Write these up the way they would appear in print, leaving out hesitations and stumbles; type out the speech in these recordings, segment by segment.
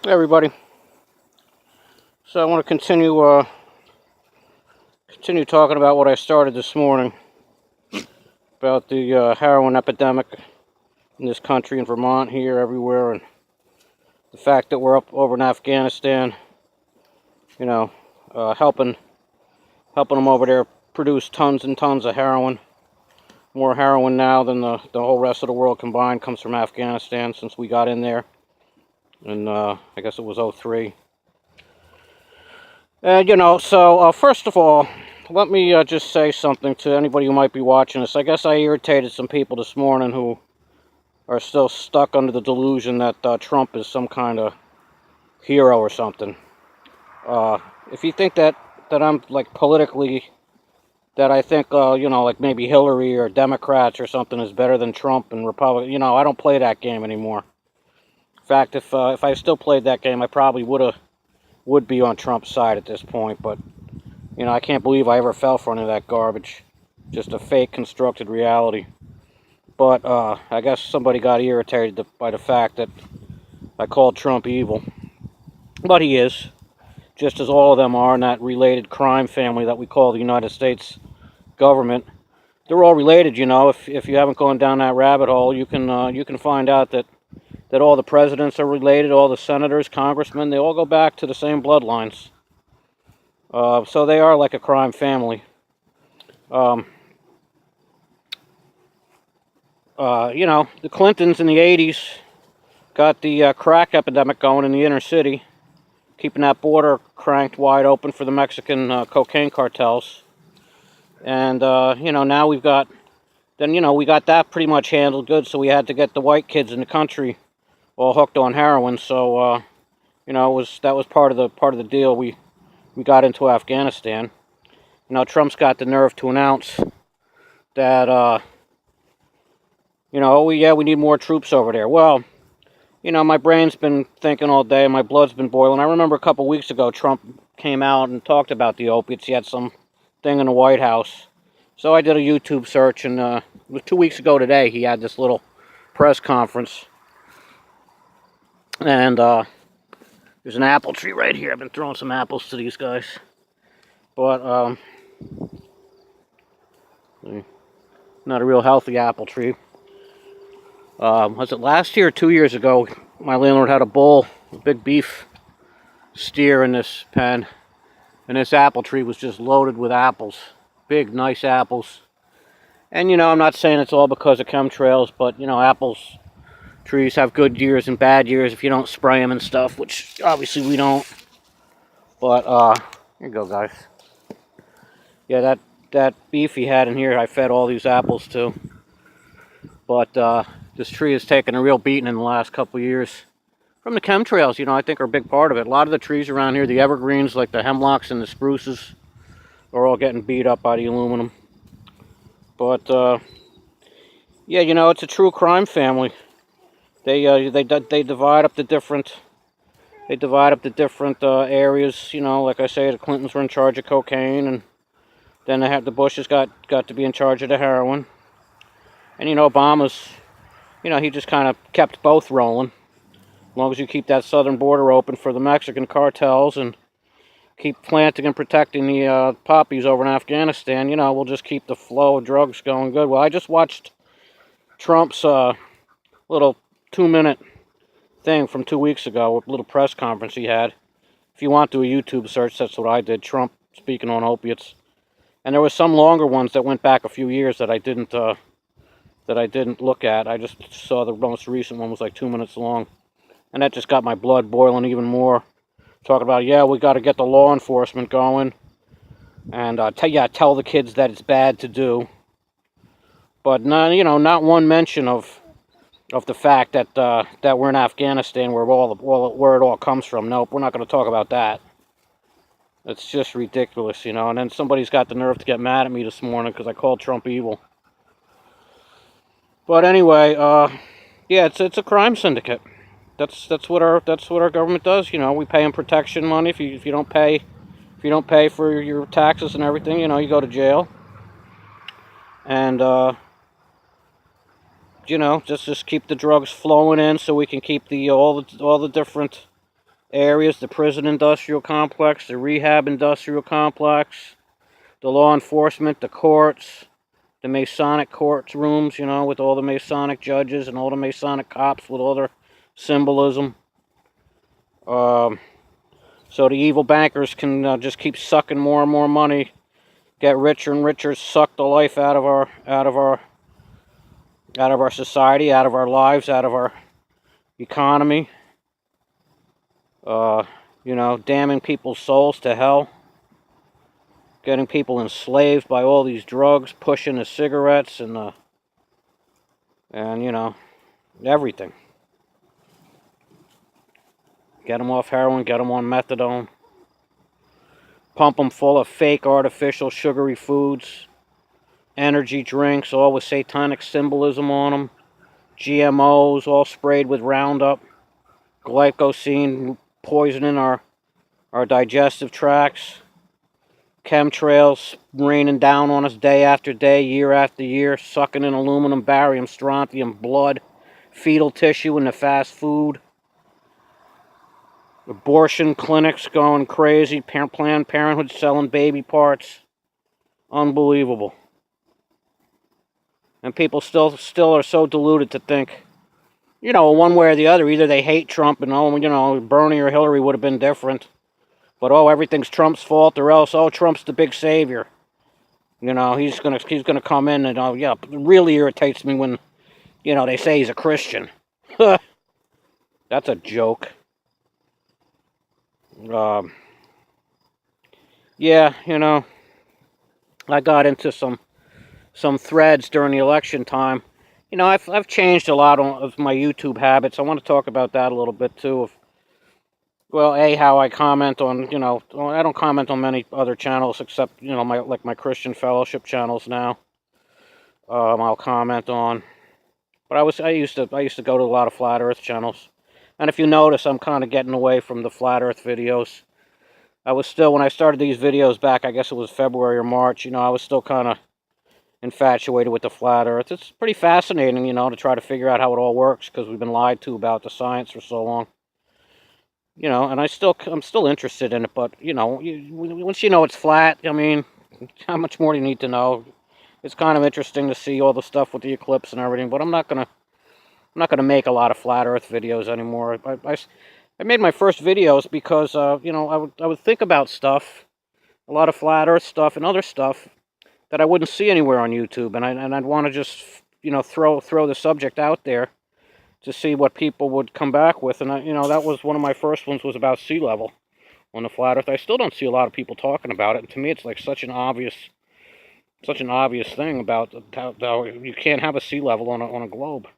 Hey everybody. So I want to continue talking about what I started this morning about the heroin epidemic in this country, in Vermont, here, everywhere, and the fact that we're up over in Afghanistan, you know, helping them over there produce tons and tons of heroin. More heroin now than the whole rest of the world combined comes from Afghanistan since we got in there, and I guess it was '03. And first of all, let me just say something to anybody who might be watching this. I guess I irritated some people this morning who are still stuck under the delusion that Trump is some kind of hero or something. If you think that I'm like politically, that I think like maybe Hillary or Democrats or something is better than Trump and Republican, I don't play that game anymore. In fact, if I still played that game, I probably would be on Trump's side at this point. But I can't believe I ever fell for any of that garbage. Just a fake constructed reality. But I guess somebody got irritated by the fact that I called Trump evil. But he is, just as all of them are in that related crime family that we call the United States government. They're all related, If you haven't gone down that rabbit hole, you can find out that all the presidents are related, all the senators, congressmen, they all go back to the same bloodlines. So they are like a crime family. Um, the Clintons in the 80s got the crack epidemic going in the inner city, keeping that border cranked wide open for the Mexican cocaine cartels. And, now we got that pretty much handled good, so we had to get the white kids in the country all hooked on heroin. So, that was part of the deal. We got into Afghanistan. Trump's got the nerve to announce that, oh yeah, we need more troops over there. Well, my brain's been thinking all day, and my blood's been boiling. I remember a couple weeks ago, Trump came out and talked about the opiates. He had some thing in the White House. So I did a YouTube search, and it was 2 weeks ago today. He had this little press conference. And there's an apple tree right here. I've been throwing some apples to these guys. But, not a real healthy apple tree. Was it last year or 2 years ago? My landlord had a bull, a big beef steer in this pen, and this apple tree was just loaded with apples, big, nice apples. And I'm not saying it's all because of chemtrails, but apples, trees have good years and bad years if you don't spray them and stuff, which obviously we don't. But here you go, guys. Yeah, that beef he had in here, I fed all these apples to. But this tree has taken a real beating in the last couple of years from the chemtrails. I think are a big part of it. A lot of the trees around here, the evergreens like the hemlocks and the spruces, are all getting beat up by the aluminum. But yeah, it's a true crime family. They divide up the different areas. Like I say, the Clintons were in charge of cocaine, and then the Bushes got to be in charge of the heroin. And Obama's, he just kind of kept both rolling. As long as you keep that southern border open for the Mexican cartels and keep planting and protecting the poppies over in Afghanistan, we'll just keep the flow of drugs going good. Well, I just watched Trump's little 2-minute thing from 2 weeks ago, a little press conference he had. If you want to do a YouTube search, that's what I did. Trump speaking on opiates. And there was some longer ones that went back a few years that I didn't look at. I just saw the most recent one was like 2 minutes long. And that just got my blood boiling even more. Talking about, yeah, we got to get the law enforcement going. And tell the kids that it's bad to do. But not one mention of the fact that we're in Afghanistan, where where it all comes from. Nope, we're not going to talk about that. It's just ridiculous, And then somebody's got the nerve to get mad at me this morning because I called Trump evil. But anyway, yeah, it's a crime syndicate. That's what our government does. We pay them protection money. If you don't pay for your taxes and everything, you go to jail. And just keep the drugs flowing in, so we can keep all the different areas, the prison industrial complex, the rehab industrial complex, the law enforcement, the courts, the Masonic courts rooms, you know, with all the Masonic judges and all the Masonic cops with all their symbolism. So the evil bankers can just keep sucking more and more money, get richer and richer, suck the life out of our society, out of our lives, out of our economy. You know, damning people's souls to hell, getting people enslaved by all these drugs, pushing the cigarettes and you know, everything. Get them off heroin, get them on methadone. Pump them full of fake, artificial, sugary foods, energy drinks, all with satanic symbolism on them. GMOs, all sprayed with Roundup. Glyphosate, poisoning our digestive tracts. Chemtrails raining down on us day after day, year after year, sucking in aluminum, barium, strontium, blood, fetal tissue in the fast food. Abortion clinics going crazy, Planned Parenthood selling baby parts. Unbelievable. And people still are so deluded to think, you know, one way or the other, either they hate Trump and, oh, you know, Bernie or Hillary would have been different. But, oh, everything's Trump's fault, or else, oh, Trump's the big savior. You know, he's gonna come in and, oh, yeah, it really irritates me when, you know, they say he's a Christian. That's a joke. Yeah, you know, I got into some threads during the election time. You know, I've changed a lot of my YouTube habits. I want to talk about that a little bit too. Well, how I comment on, you know, I don't comment on many other channels except, you know, my Christian fellowship channels now. I'll comment on, but I used to go to a lot of flat Earth channels, and if you notice, I'm kind of getting away from the flat Earth videos. I was still, when I started these videos back, I guess it was February or March. You know, I was still kind of infatuated with the flat Earth. It's pretty fascinating, you know, to try to figure out how it all works because we've been lied to about the science for so long. You know, and I'm still interested in it, but, you know, once you know it's flat, I mean, how much more do you need to know? It's kind of interesting to see all the stuff with the eclipse and everything, but I'm not gonna make a lot of flat Earth videos anymore. I made my first videos because, you know, I would think about stuff, a lot of flat Earth stuff and other stuff that I wouldn't see anywhere on YouTube, and I'd want to just, you know, throw the subject out there to see what people would come back with. And you know, that was one of my first ones, was about sea level on the flat Earth. I still don't see a lot of people talking about it, and to me it's like such an obvious thing about how you can't have a sea level on a globe.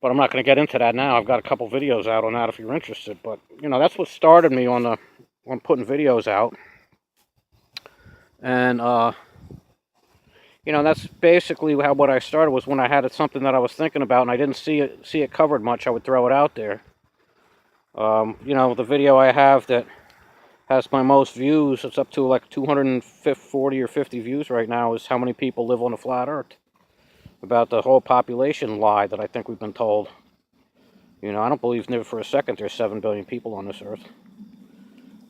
But I'm not going to get into that now. I've got a couple videos out on that if you're interested. But, you know, that's what started me on putting videos out. And you know, that's basically what I started, was when I had something that I was thinking about and I didn't see it covered much, I would throw it out there. You know, the video I have that has my most views, it's up to like 240 or 50 views right now, is how many people live on the flat Earth. About the whole population lie that I think we've been told. You know, I don't believe never for a second there's 7 billion people on this Earth.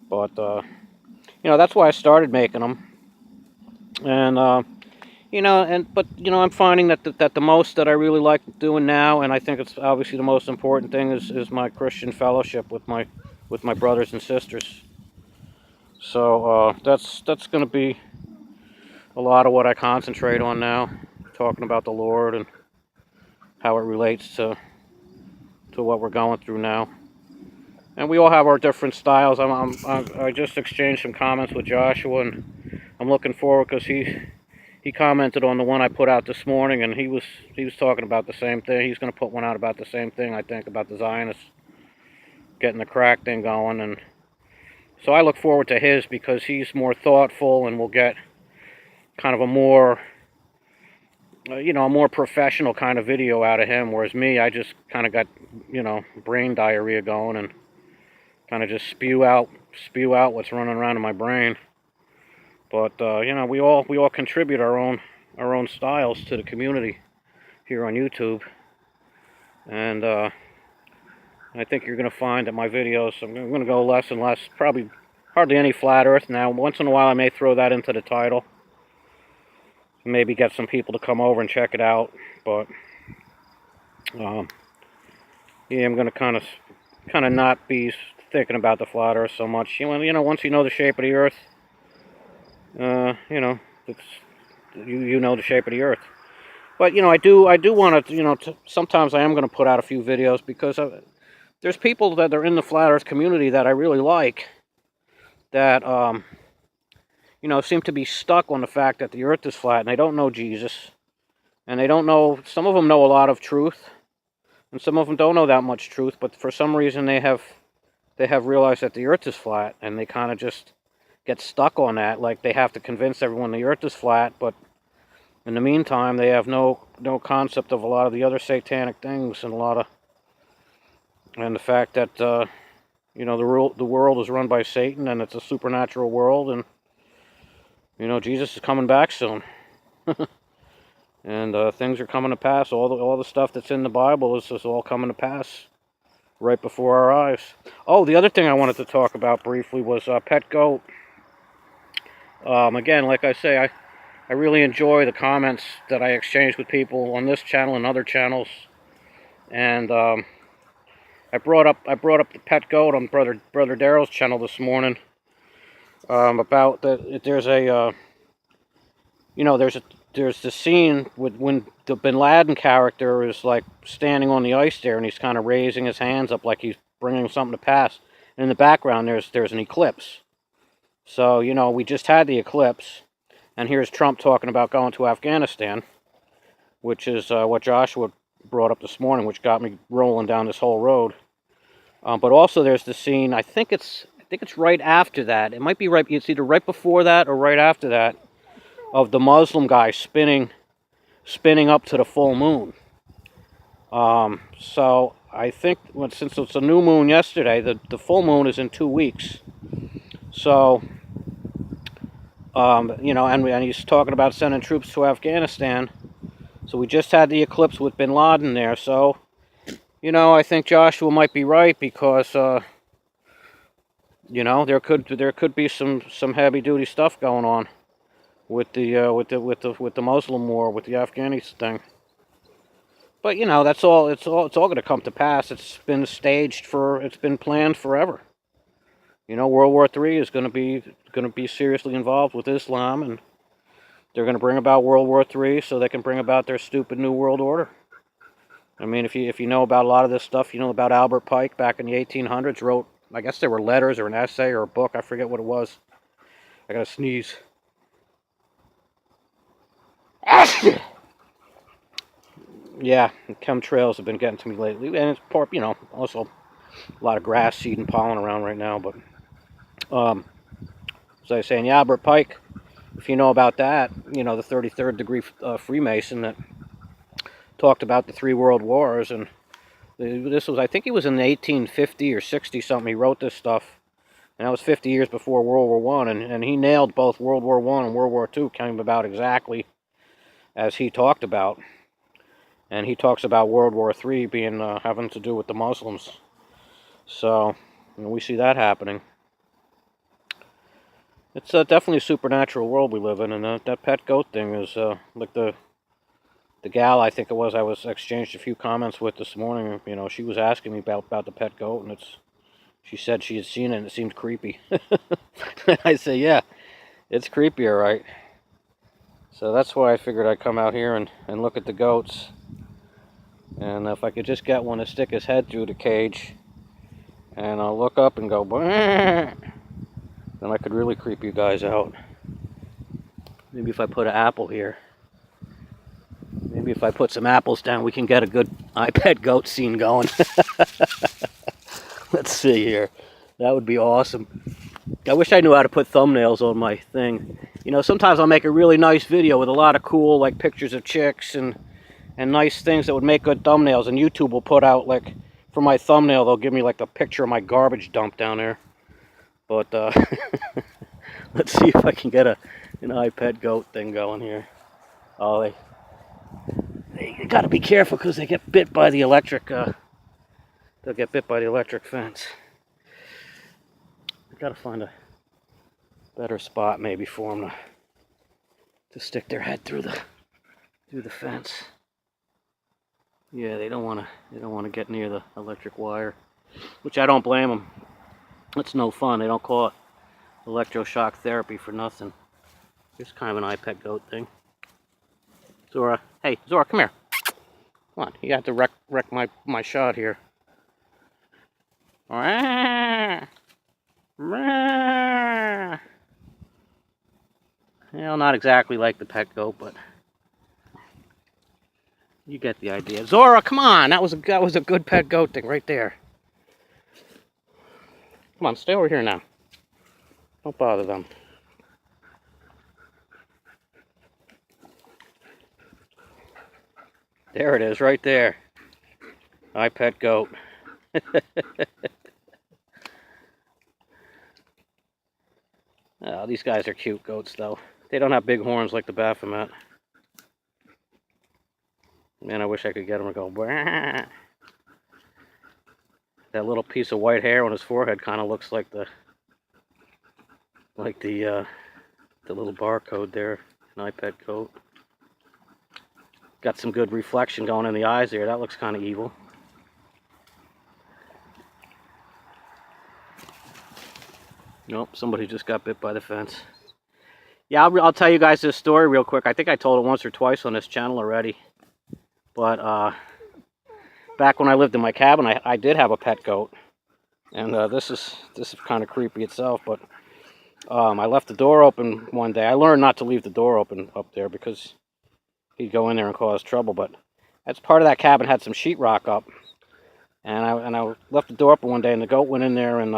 But, you know, that's why I started making them. And, you know, but you know, I'm finding that the most that I really like doing now, and I think it's obviously the most important thing, is my Christian fellowship with my brothers and sisters. So that's going to be a lot of what I concentrate on now, talking about the Lord and how it relates to what we're going through now. And we all have our different styles. I just exchanged some comments with Joshua, and I'm looking forward, because he commented on the one I put out this morning, and he was talking about the same thing. He's going to put one out about the same thing, I think, about the Zionists getting the crack thing going. And so I look forward to his, because he's more thoughtful, and we'll get kind of a more, you know, a more professional kind of video out of him. Whereas me, I just kind of got, you know, brain diarrhea going, and kind of just spew out what's running around in my brain. But you know, we all contribute our own styles to the community here on YouTube, and I think you're going to find that my videos, I'm going to go less and less, probably hardly any flat earth now. Once in a while I may throw that into the title. Maybe get some people to come over and check it out. But, yeah, I'm going to kind of not be thinking about the flat earth so much. You know, once you know the shape of the earth, you know, you know the shape of the earth. But, you know, I do want to, you know, sometimes I am going to put out a few videos because there's people that are in the flat earth community that I really like that, you know, seem to be stuck on the fact that the earth is flat, and they don't know Jesus, and they don't know, some of them know a lot of truth, and some of them don't know that much truth, but for some reason they have realized that the earth is flat, and they kind of just get stuck on that, like they have to convince everyone the earth is flat, but in the meantime, they have no concept of a lot of the other satanic things, and the fact that you know, the world is run by Satan, and it's a supernatural world, and you know, Jesus is coming back soon, and things are coming to pass. All the stuff that's in the Bible is all coming to pass right before our eyes. Oh, the other thing I wanted to talk about briefly was pet goat. Again, like I say, I really enjoy the comments that I exchange with people on this channel and other channels, and I brought up the pet goat on brother Daryl's channel this morning, about that there's a you know, there's the scene when the Bin Laden character is like standing on the ice there, and he's kind of raising his hands up like he's bringing something to pass, and in the background there's an eclipse. So, you know, we just had the eclipse. And here's Trump talking about going to Afghanistan, which is what Joshua brought up this morning, which got me rolling down this whole road. But also there's the scene, I think it's right after that. It might be right, it's either right before that or right after that, of the Muslim guy spinning up to the full moon. So I think, since it's a new moon yesterday, the full moon is in 2 weeks. So, you know, and he's talking about sending troops to Afghanistan. So we just had the eclipse with Bin Laden there. So, you know, I think Joshua might be right, because, you know, there could be some heavy duty stuff going on with the Muslim war, with the Afghanis thing. But, you know, it's all going to come to pass. It's been it's been planned forever. You know, World War III is going to be seriously involved with Islam, and they're going to bring about World War III so they can bring about their stupid New World Order. I mean, if you know about a lot of this stuff, you know about Albert Pike back in the 1800s wrote, I guess there were letters or an essay or a book, I forget what it was. I gotta sneeze. Yeah, chemtrails have been getting to me lately, and it's part, you know, also a lot of grass seed and pollen around right now, but as I was saying, yeah, Albert Pike, if you know about that, you know, the 33rd degree Freemason that talked about the 3 world wars, and this was, I think he was in 1850 or 60 something, he wrote this stuff, and that was 50 years before World War I, and he nailed both World War I and World War II came about exactly as he talked about. And he talks about World War III being having to do with the Muslims. So, you know, we see that happening. It's definitely a supernatural world we live in, and that pet goat thing is like the gal, I think it was, I was exchanged a few comments with this morning. You know, she was asking me about the pet goat, and she said she had seen it and it seemed creepy. I say, yeah, it's creepy, all right. So that's why I figured I'd come out here and look at the goats. And if I could just get one to stick his head through the cage, and I'll look up and go, then I could really creep you guys out. Maybe if I put an apple here. Maybe if I put some apples down, we can get a good iPad goat scene going. Let's see here. That would be awesome. I wish I knew how to put thumbnails on my thing. You know, sometimes I'll make a really nice video with a lot of cool, like, pictures of chicks and nice things that would make good thumbnails, and YouTube will put out, like, for my thumbnail, they'll give me, like, a picture of my garbage dump down there. But, let's see if I can get an iPad goat thing going here. Oh, they got to be careful because they get bit by the electric they'll get bit by the electric fence. I gotta find a better spot maybe for them to stick their head through the fence. Yeah, they don't want to get near the electric wire, which I don't blame them. It's no fun. They don't call it electroshock therapy for nothing. It's kind of an iPet goat thing. Zora, hey, Zora, come here. Come on, you have to wreck my shot here. Well, not exactly like the pet goat, but you get the idea. Zora, come on! That was a good pet goat thing right there. Come on, stay over here now. Don't bother them. There it is, right there. iPet goat. Oh, these guys are cute goats, though. They don't have big horns like the Baphomet. Man, I wish I could get him to go. Bah! That little piece of white hair on his forehead kind of looks like the little barcode there. An iPet goat. Got some good reflection going in the eyes there. That looks kind of evil. Nope, somebody just got bit by the fence. Yeah, I'll tell you guys this story real quick. I think I told it once or twice on this channel already. But back when I lived in my cabin, I did have a pet goat. And this is kind of creepy itself. But I left the door open one day. I learned not to leave the door open up there because he'd go in there and cause trouble. But that's part of that cabin had some sheetrock up. And I left the door open one day, and the goat went in there and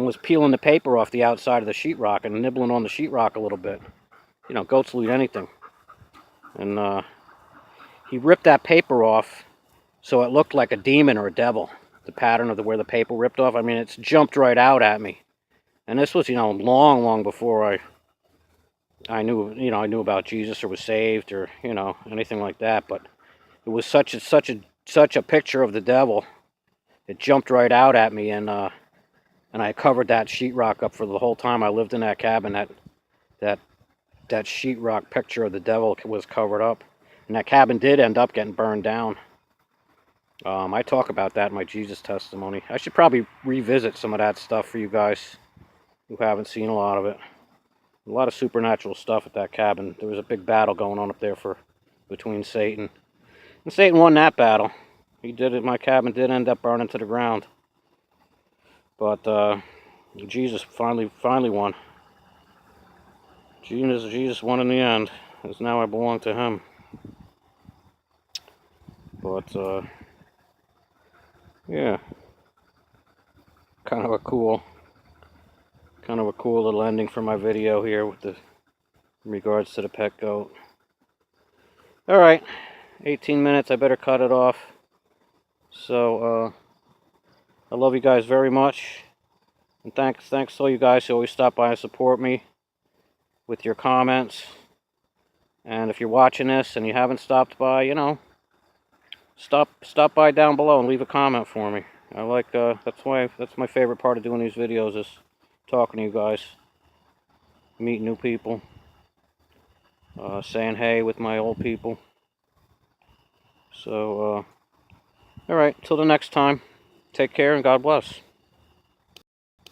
was peeling the paper off the outside of the sheetrock and nibbling on the sheetrock a little bit. You know, goats will eat anything. And he ripped that paper off so it looked like a demon or a devil. The pattern of where the paper ripped off. I mean, it's jumped right out at me. And this was, you know, long before I knew about Jesus or was saved or, you know, anything like that. But it was such a picture of the devil. It jumped right out at me, and I covered that sheetrock up for the whole time I lived in that cabin. That sheetrock picture of the devil was covered up. And that cabin did end up getting burned down. I talk about that in my Jesus testimony. I should probably revisit some of that stuff for you guys who haven't seen a lot of it. A lot of supernatural stuff at that cabin. There was a big battle going on up there between Satan. And Satan won that battle. He did it. My cabin did end up burning to the ground. But Jesus finally won. Jesus won in the end, as now I belong to him. But yeah, kind of a cool little ending for my video here in regards to the pet goat. All right, 18 minutes. I better cut it off. So I love you guys very much, and thanks to all you guys who always stop by and support me with your comments. And if you're watching this and you haven't stopped by, you know, stop by down below and leave a comment for me. I like that's my favorite part of doing these videos, is talking to you guys, meeting new people, saying hey with my old people. So all right, till the next time, take care and God bless.